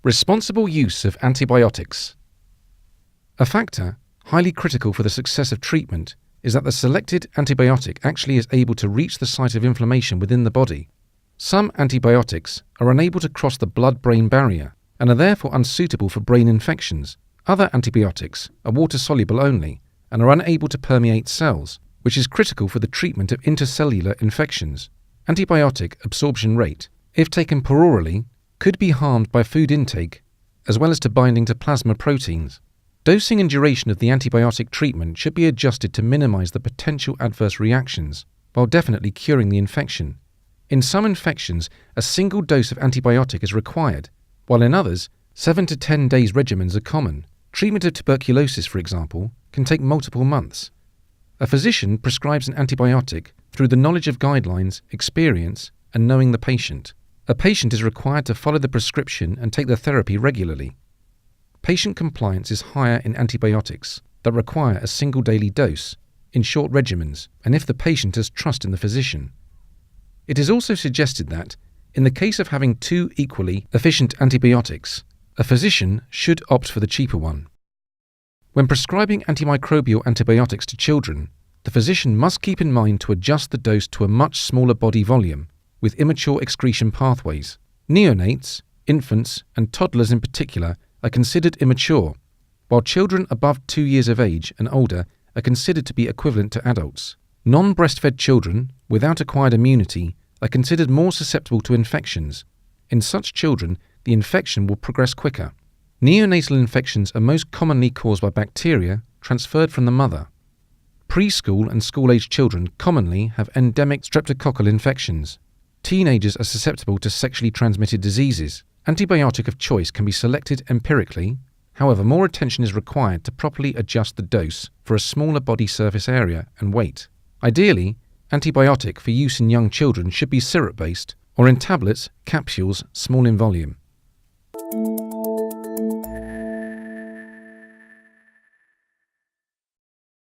Responsible use of antibiotics. A factor highly critical for the success of treatment is that the selected antibiotic actually is able to reach the site of inflammation within the body. Some antibiotics are unable to cross the blood-brain barrier and are therefore unsuitable for brain infections. Other antibiotics are water-soluble only and are unable to permeate cells, which is critical for the treatment of intracellular infections. Antibiotic absorption rate, if taken perorally, could be harmed by food intake, as well as to binding to plasma proteins. Dosing and duration of the antibiotic treatment should be adjusted to minimize the potential adverse reactions, while definitely curing the infection. In some infections, a single dose of antibiotic is required, while in others, 7 to 10 days regimens are common. Treatment of tuberculosis, for example, can take multiple months. A physician prescribes an antibiotic through the knowledge of guidelines, experience, and knowing the patient. A patient is required to follow the prescription and take the therapy regularly. Patient compliance is higher in antibiotics that require a single daily dose, in short regimens, and if the patient has trust in the physician. It is also suggested that, in the case of having two equally efficient antibiotics, a physician should opt for the cheaper one. When prescribing antimicrobial antibiotics to children, the physician must keep in mind to adjust the dose to a much smaller body volume, with immature excretion pathways. Neonates, infants, and toddlers in particular are considered immature, while children above 2 years of age and older are considered to be equivalent to adults. Non-breastfed children without acquired immunity are considered more susceptible to infections. In such children, the infection will progress quicker. Neonatal infections are most commonly caused by bacteria transferred from the mother. Preschool and school-aged children commonly have endemic streptococcal infections. Teenagers are susceptible to sexually transmitted diseases. Antibiotic of choice can be selected empirically, however more attention is required to properly adjust the dose for a smaller body surface area and weight. Ideally, antibiotic for use in young children should be syrup-based or in tablets, capsules, small in volume.